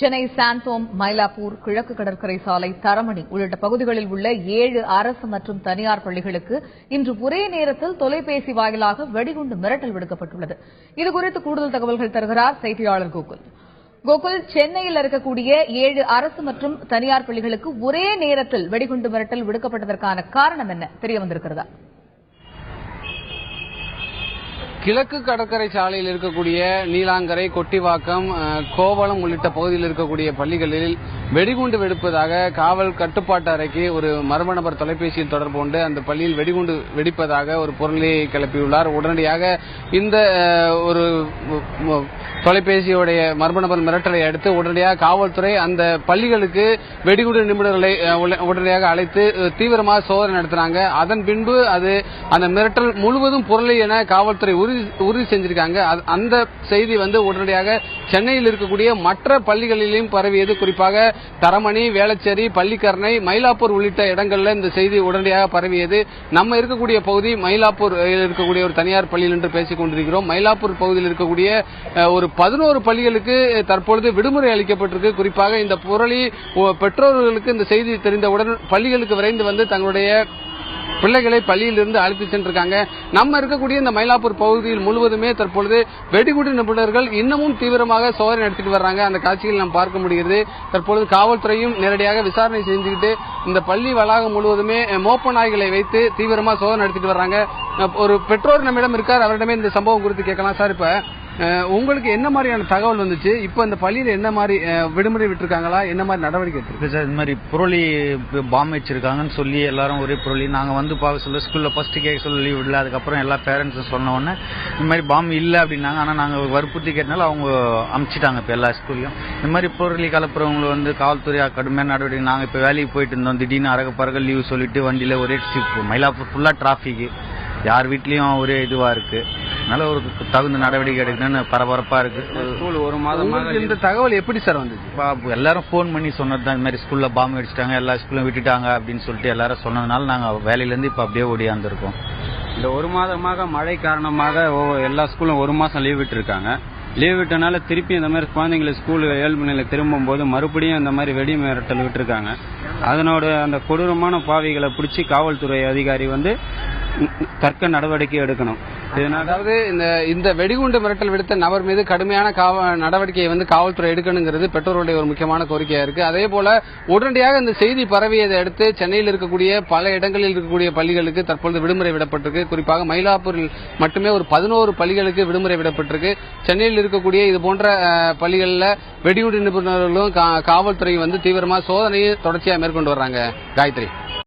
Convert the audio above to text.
சென்னை சாந்தோம், மயிலாப்பூர், கிழக்கு கடற்கரை சாலை, தரமணி உள்ளிட்ட பகுதிகளில் உள்ள 7 அரசு மற்றும் தனியார் பள்ளிகளுக்கு இன்று ஒரே நேரத்தில் தொலைபேசி வாயிலாக வெடிகுண்டு மிரட்டல் விடுக்கப்பட்டுள்ளது. இதுகுறித்து கூடுதல் தகவல்கள் தருகிறார் செய்தியாளர் கோகுல். கோகுல், சென்னையில் இருக்கக்கூடிய 7 அரசு மற்றும் தனியார் பள்ளிகளுக்கு ஒரே நேரத்தில் வெடிகுண்டு மிரட்டல் விடுக்கப்பட்டதற்கான காரணம் என்ன தெரிய வந்திருக்கிறதா? கிழக்கு கடற்கரை சாலையில் இருக்கக்கூடிய நீலாங்கரை, கொட்டிவாக்கம், கோவளம் உள்ளிட்ட பகுதியில் இருக்கக்கூடிய பள்ளிகளில் வெடிகுண்டு வெடிப்பதாக காவல் கட்டுப்பாட்டு அறைக்கு ஒரு மர்ம நபர் தொலைபேசியில் தொடர்பு கொண்டு அந்த பள்ளியில் வெடிகுண்டு வெடிப்பதாக ஒரு பொருளையை கிளப்பியுள்ளார். உடனடியாக இந்த ஒரு தொலைபேசியுடைய மர்ம நபர் மிரட்டலை அடுத்து உடனடியாக காவல்துறை அந்த பள்ளிகளுக்கு வெடிகுண்டு நிபுணர்களை உடனடியாக அழைத்து தீவிரமாக சோதனை நடத்தினாங்க. அதன் பின்பு அந்த மிரட்டல் முழுவதும் பொருளை என காவல்துறை உறுதி செஞ்சிருக்காங்க. அந்த செய்தி உடனடியாக சென்னையில் இருக்கக்கூடிய மற்ற பள்ளிகளிலும் பரவியது. குறிப்பாக தரமணி, வேளச்சேரி, பள்ளிக்கரணை, மயிலாப்பூர் உள்ளிட்ட இடங்களில் இந்த செய்தி உடனடியாக பரவியது. நம்ம இருக்கக்கூடிய பகுதி மயிலாப்பூர் இருக்கக்கூடிய ஒரு தனியார் பள்ளியில் என்று பேசிக் கொண்டிருக்கிறோம். மயிலாப்பூர் பகுதியில் இருக்கக்கூடிய ஒரு 11 பள்ளிகளுக்கு தற்பொழுது விடுமுறை அளிக்கப்பட்டிருக்கு. குறிப்பாக இந்த புரளி பெற்றோர்களுக்கு இந்த செய்தி தெரிந்தவுடன் பள்ளிகளுக்கு விரைந்து தங்களுடைய பிள்ளைகளை பள்ளியிலிருந்து அழைத்து சென்றிருக்காங்க. நம்ம இருக்கக்கூடிய இந்த மயிலாப்பூர் பகுதியில் முழுவதுமே தற்பொழுது வெடிகுண்டு நிபுணர்கள் இன்னமும் தீவிரமாக சோதனை நடத்திட்டு வர்றாங்க. அந்த காட்சிகள் நாம் பார்க்க முடிகிறது. தற்பொழுது காவல்துறையும் நேரடியாக விசாரணை செஞ்சுக்கிட்டு இந்த பள்ளி வளாகம் முழுவதுமே மோப்ப நாய்களை வைத்து தீவிரமாக சோதனை நடத்திட்டு வர்றாங்க. ஒரு பெற்றோர் நம்மிடம் இருக்கார், அவரிடமே இந்த சம்பவம் குறித்து கேட்கலாம். சார், இப்ப உங்களுக்கு என்ன மாதிரியான தகவல் வந்துச்சு? இப்ப இந்த பள்ளியில என்ன மாதிரி விடுமுறை விட்டுருக்காங்களா? என்ன மாதிரி நடவடிக்கை இருக்கு சார்? இந்த மாதிரி புரளி பாம்பு வச்சிருக்காங்கன்னு சொல்லி எல்லாரும் ஒரே புரளி நாங்க பார்க்க சொல்ல ஸ்கூல்ல ஃபர்ஸ்ட் கேட்க சொல்ல லீவ் இல்லை. அதுக்கப்புறம் எல்லா பேரண்ட்ஸும் சொன்ன உடனே இந்த மாதிரி பாம்பு இல்லை அப்படின்னாங்க. ஆனா நாங்க வற்புறுத்தி கேட்டனால அவங்க அனுப்பிச்சிட்டாங்க இப்ப எல்லா ஸ்கூல்லையும். இந்த மாதிரி புரளி கலப்புறவங்களை காவல்துறை கடுமையான நடவடிக்கை. நாங்க இப்ப வேலைக்கு போயிட்டு இருந்தோம், திடீர்னு அரக பறக லீவ் சொல்லிட்டு வண்டியில ஒரே மயிலாப்பூர் ஃபுல்லா டிராபிக், யார் வீட்லயும் ஒரே இதுவா இருக்கு. அதனால ஒரு தகுந்த நடவடிக்கை எடுக்கணும்னு பரபரப்பா இருக்கு. ஸ்கூல் ஒரு மாதமாக இந்த தகவல் எப்படி சார் வந்துச்சு? எல்லாரும் போன் பண்ணி சொன்னதுதான், இந்த மாதிரி ஸ்கூல்ல பாம்பு அடிச்சிட்டாங்க, எல்லா ஸ்கூலும் விட்டுட்டாங்க அப்படின்னு சொல்லிட்டு எல்லாரும் சொன்னதுனால நாங்க வேலையில இருந்து இப்ப அப்படியே ஓடியாந்துருக்கோம். இந்த ஒரு மாதமாக மழை காரணமாக எல்லா ஸ்கூலும் ஒரு மாசம் லீவ் விட்டுருக்காங்க. லீவ் விட்டனால திருப்பி இந்த மாதிரி குழந்தைங்களை ஸ்கூல் 7 மணில திரும்பும் போது மறுபடியும் இந்த மாதிரி வெடி மிரட்டல் விட்டுருக்காங்க. அதனோட அந்த கொடூரமான பாவிகளை பிடிச்சி காவல்துறை அதிகாரி தர்க்க நடவடிக்கை எடுக்கணும். அதாவது இந்த வெடிகுண்டு மிரட்டல் விடுத்த நபர் மீது கடுமையான நடவடிக்கையை காவல்துறை எடுக்கணுங்கிறது பெற்றோருடைய ஒரு முக்கியமான கோரிக்கையா இருக்கு. அதே போல உடனடியாக இந்த செய்தி பரவியதை அடுத்து சென்னையில் இருக்கக்கூடிய பல இடங்களில் இருக்கக்கூடிய பள்ளிகளுக்கு தற்பொழுது விடுமுறை விடப்பட்டிருக்கு. குறிப்பாக மயிலாப்பூரில் மட்டுமே ஒரு 11 பள்ளிகளுக்கு விடுமுறை விடப்பட்டிருக்கு. சென்னையில் இருக்கக்கூடிய இது போன்ற பள்ளிகளில் வெடிகுண்டு நிபுணர்களும் காவல்துறை தீவிரமாக சோதனையை தொடர்ச்சியாக மேற்கொண்டு வர்றாங்க. காயத்ரி.